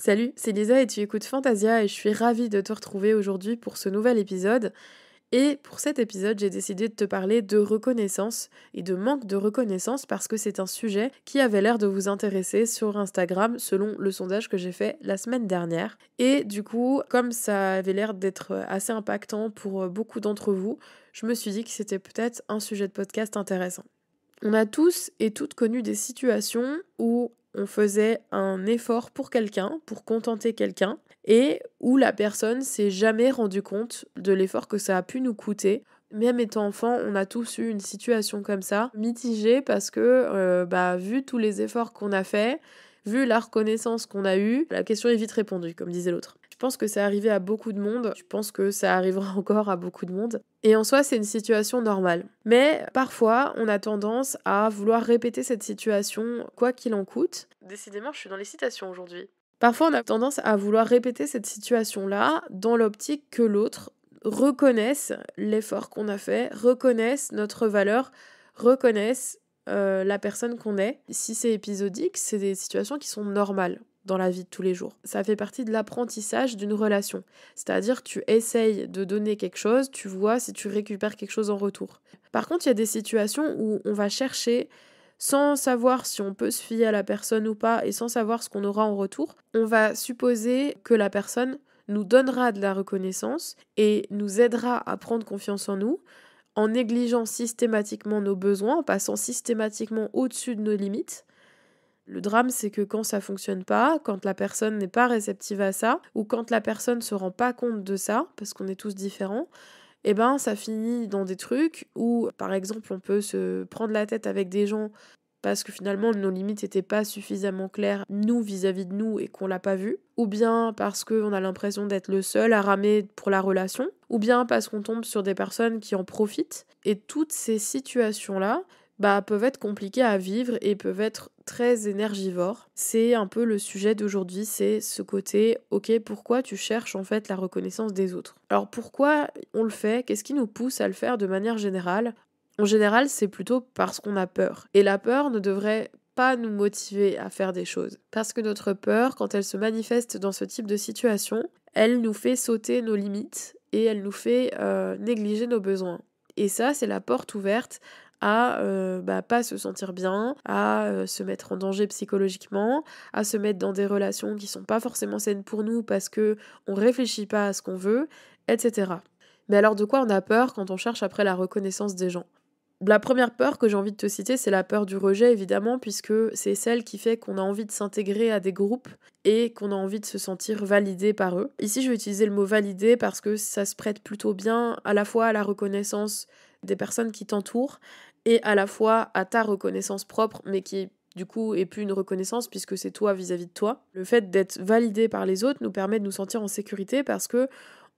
Salut, c'est Lisa et tu écoutes Fantasia et je suis ravie de te retrouver aujourd'hui pour ce nouvel épisode. Et pour cet épisode, j'ai décidé de te parler de reconnaissance et de manque de reconnaissance parce que c'est un sujet qui avait l'air de vous intéresser sur Instagram selon le sondage que j'ai fait la semaine dernière. Et du coup, comme ça avait l'air d'être assez impactant pour beaucoup d'entre vous, je me suis dit que c'était peut-être un sujet de podcast intéressant. On a tous et toutes connu des situations où on faisait un effort pour quelqu'un, pour contenter quelqu'un, et où la personne s'est jamais rendue compte de l'effort que ça a pu nous coûter. Même étant enfant, on a tous eu une situation comme ça, mitigée parce que, vu tous les efforts qu'on a faits, vu la reconnaissance qu'on a eue, la question est vite répondue, comme disait l'autre. Je pense que c'est arrivé à beaucoup de monde, je pense que ça arrivera encore à beaucoup de monde. Et en soi, c'est une situation normale. Mais parfois, on a tendance à vouloir répéter cette situation quoi qu'il en coûte. Décidément, je suis dans les citations aujourd'hui. Parfois, on a tendance à vouloir répéter cette situation-là dans l'optique que l'autre reconnaisse l'effort qu'on a fait, reconnaisse notre valeur, reconnaisse la personne qu'on est. Si c'est épisodique, c'est des situations qui sont normales dans la vie de tous les jours. Ça fait partie de l'apprentissage d'une relation. C'est-à-dire que tu essayes de donner quelque chose, tu vois si tu récupères quelque chose en retour. Par contre, il y a des situations où on va chercher, sans savoir si on peut se fier à la personne ou pas et sans savoir ce qu'on aura en retour, on va supposer que la personne nous donnera de la reconnaissance et nous aidera à prendre confiance en nous, en négligeant systématiquement nos besoins, en passant systématiquement au-dessus de nos limites. Le drame, c'est que quand ça fonctionne pas, quand la personne n'est pas réceptive à ça, ou quand la personne se rend pas compte de ça, parce qu'on est tous différents, eh ben ça finit dans des trucs où, par exemple, on peut se prendre la tête avec des gens parce que finalement nos limites n'étaient pas suffisamment claires, nous vis-à-vis de nous, et qu'on l'a pas vu, ou bien parce qu'on a l'impression d'être le seul à ramer pour la relation, ou bien parce qu'on tombe sur des personnes qui en profitent. Et toutes ces situations-là, peuvent être compliquées à vivre et peuvent être très énergivores. C'est un peu le sujet d'aujourd'hui, c'est ce côté, ok, pourquoi tu cherches en fait la reconnaissance des autres? Alors pourquoi on le fait? Qu'est-ce qui nous pousse à le faire de manière générale? En général, c'est plutôt parce qu'on a peur. Et la peur ne devrait pas nous motiver à faire des choses. Parce que notre peur, quand elle se manifeste dans ce type de situation, elle nous fait sauter nos limites et elle nous fait négliger nos besoins. Et ça, c'est la porte ouverte à pas se sentir bien, à se mettre en danger psychologiquement, à se mettre dans des relations qui sont pas forcément saines pour nous parce que on réfléchit pas à ce qu'on veut, etc. Mais alors de quoi on a peur quand on cherche après la reconnaissance des gens? La première peur que j'ai envie de te citer, c'est la peur du rejet, évidemment, puisque c'est celle qui fait qu'on a envie de s'intégrer à des groupes et qu'on a envie de se sentir validé par eux. Ici, je vais utiliser le mot validé parce que ça se prête plutôt bien à la fois à la reconnaissance des personnes qui t'entourent et à la fois à ta reconnaissance propre, mais qui du coup est plus une reconnaissance puisque c'est toi vis-à-vis de toi. Le fait d'être validé par les autres nous permet de nous sentir en sécurité parce que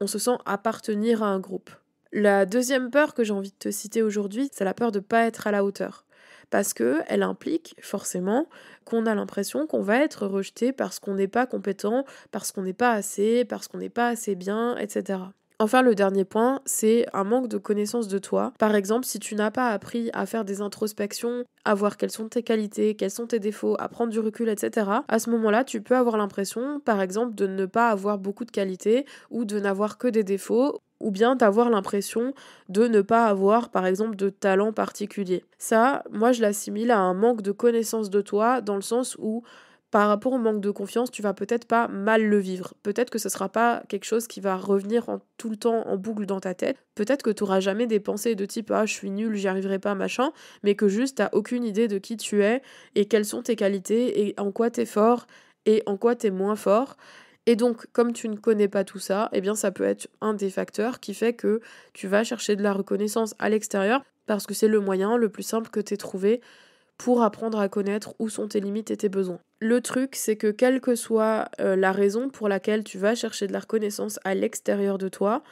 on se sent appartenir à un groupe. La deuxième peur que j'ai envie de te citer aujourd'hui, c'est la peur de ne pas être à la hauteur. Parce que elle implique forcément qu'on a l'impression qu'on va être rejeté parce qu'on n'est pas compétent, parce qu'on n'est pas assez, parce qu'on n'est pas assez bien, etc. Enfin, le dernier point, c'est un manque de connaissance de toi. Par exemple, si tu n'as pas appris à faire des introspections, à voir quelles sont tes qualités, quels sont tes défauts, à prendre du recul, etc., à ce moment-là, tu peux avoir l'impression, par exemple, de ne pas avoir beaucoup de qualités ou de n'avoir que des défauts, ou bien d'avoir l'impression de ne pas avoir, par exemple, de talent particulier. Ça, moi, je l'assimile à un manque de connaissance de toi, dans le sens où par rapport au manque de confiance, tu vas peut-être pas mal le vivre. Peut-être que ce sera pas quelque chose qui va revenir tout le temps en boucle dans ta tête. Peut-être que tu n'auras jamais des pensées de type ah je suis nul, j'y arriverai pas, machin, mais que juste t'as aucune idée de qui tu es et quelles sont tes qualités et en quoi t'es fort et en quoi t'es moins fort. Et donc, comme tu ne connais pas tout ça, eh bien ça peut être un des facteurs qui fait que tu vas chercher de la reconnaissance à l'extérieur parce que c'est le moyen le plus simple que t'aies trouvé pour apprendre à connaître où sont tes limites et tes besoins. Le truc, c'est que quelle que soit la raison pour laquelle tu vas chercher de la reconnaissance à l'extérieur de toi,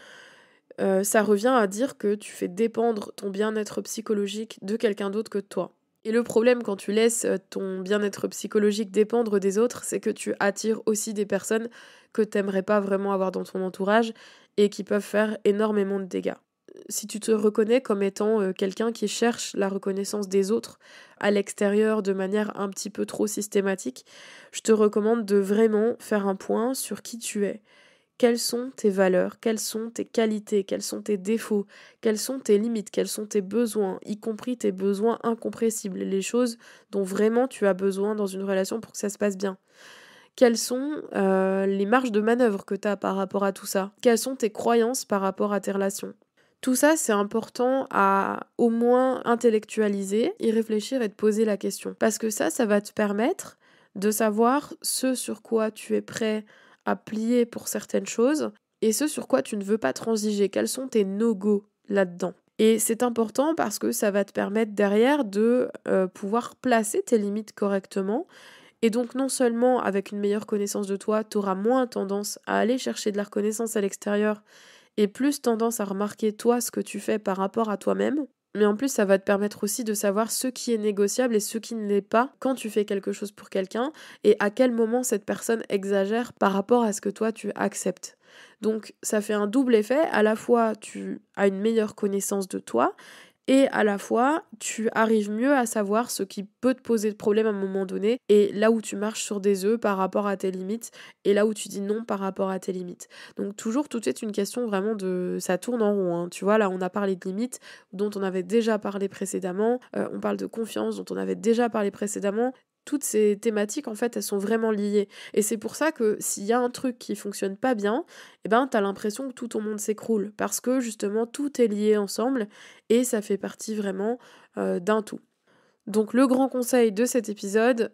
ça revient à dire que tu fais dépendre ton bien-être psychologique de quelqu'un d'autre que de toi. Et le problème quand tu laisses ton bien-être psychologique dépendre des autres, c'est que tu attires aussi des personnes que t'aimerais pas vraiment avoir dans ton entourage et qui peuvent faire énormément de dégâts. si tu te reconnais comme étant quelqu'un qui cherche la reconnaissance des autres à l'extérieur de manière un petit peu trop systématique, je te recommande de vraiment faire un point sur qui tu es. Quelles sont tes valeurs, quelles sont tes qualités, quels sont tes défauts, quelles sont tes limites, quels sont tes besoins, y compris tes besoins incompressibles, les choses dont vraiment tu as besoin dans une relation pour que ça se passe bien. Quelles sont les marges de manœuvre que tu as par rapport à tout ça? Quelles sont tes croyances par rapport à tes relations? Tout ça, c'est important à au moins intellectualiser, y réfléchir et te poser la question. Parce que ça va te permettre de savoir ce sur quoi tu es prêt à plier pour certaines choses et ce sur quoi tu ne veux pas transiger. Quels sont tes no-go là-dedans? Et c'est important parce que ça va te permettre derrière de pouvoir placer tes limites correctement. Et donc non seulement avec une meilleure connaissance de toi, tu auras moins tendance à aller chercher de la reconnaissance à l'extérieur et plus tendance à remarquer toi ce que tu fais par rapport à toi-même. Mais en plus, ça va te permettre aussi de savoir ce qui est négociable et ce qui ne l'est pas quand tu fais quelque chose pour quelqu'un et à quel moment cette personne exagère par rapport à ce que toi tu acceptes. Donc ça fait un double effet, à la fois tu as une meilleure connaissance de toi et à la fois tu arrives mieux à savoir ce qui peut te poser de problème à un moment donné et là où tu marches sur des œufs par rapport à tes limites et là où tu dis non par rapport à tes limites. Donc toujours tout est une question vraiment de... ça tourne en rond, hein. Tu vois, là on a parlé de limites dont on avait déjà parlé précédemment, on parle de confiance dont on avait déjà parlé précédemment. Toutes ces thématiques, en fait, elles sont vraiment liées. Et c'est pour ça que s'il y a un truc qui fonctionne pas bien, eh ben, t'as l'impression que tout ton monde s'écroule. Parce que, justement, tout est lié ensemble et ça fait partie vraiment d'un tout. Donc, le grand conseil de cet épisode,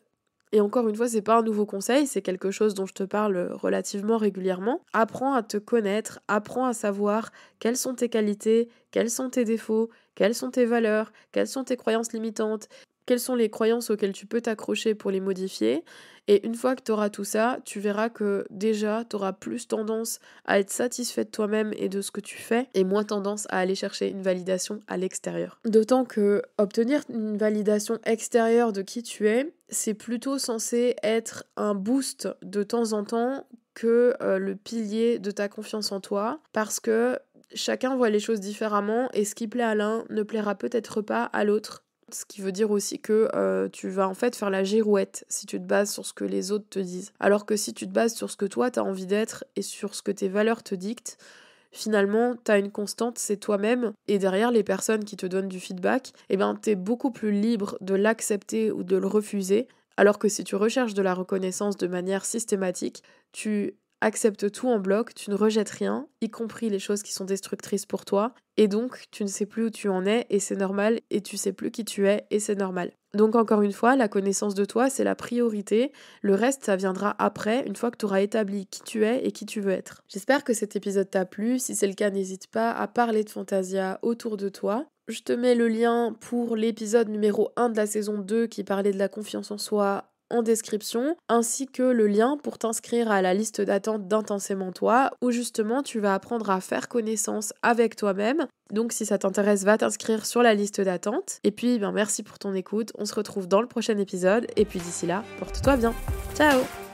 et encore une fois, c'est pas un nouveau conseil, c'est quelque chose dont je te parle relativement régulièrement. Apprends à te connaître, apprends à savoir quelles sont tes qualités, quels sont tes défauts, quelles sont tes valeurs, quelles sont tes croyances limitantes, quelles sont les croyances auxquelles tu peux t'accrocher pour les modifier. Et une fois que tu auras tout ça, tu verras que déjà, tu auras plus tendance à être satisfait de toi-même et de ce que tu fais, et moins tendance à aller chercher une validation à l'extérieur. D'autant que obtenir une validation extérieure de qui tu es, c'est plutôt censé être un boost de temps en temps que le pilier de ta confiance en toi, parce que chacun voit les choses différemment et ce qui plaît à l'un ne plaira peut-être pas à l'autre. Ce qui veut dire aussi que tu vas en fait faire la girouette si tu te bases sur ce que les autres te disent. Alors que si tu te bases sur ce que toi t'as envie d'être et sur ce que tes valeurs te dictent, finalement t'as une constante, c'est toi-même. Et derrière les personnes qui te donnent du feedback, eh ben t'es beaucoup plus libre de l'accepter ou de le refuser. Alors que si tu recherches de la reconnaissance de manière systématique, tu acceptes tout en bloc, tu ne rejettes rien, y compris les choses qui sont destructrices pour toi, et donc tu ne sais plus où tu en es, et c'est normal, et tu sais plus qui tu es, et c'est normal. Donc encore une fois, la connaissance de toi, c'est la priorité, le reste, ça viendra après, une fois que tu auras établi qui tu es et qui tu veux être. J'espère que cet épisode t'a plu, si c'est le cas, n'hésite pas à parler de Fantasia autour de toi. Je te mets le lien pour l'épisode numéro 1 de la saison 2 qui parlait de la confiance en soi en description, ainsi que le lien pour t'inscrire à la liste d'attente d'Intensément Toi, où justement tu vas apprendre à faire connaissance avec toi-même. Donc si ça t'intéresse, va t'inscrire sur la liste d'attente. Et puis merci pour ton écoute, on se retrouve dans le prochain épisode, et puis d'ici là, porte-toi bien. Ciao!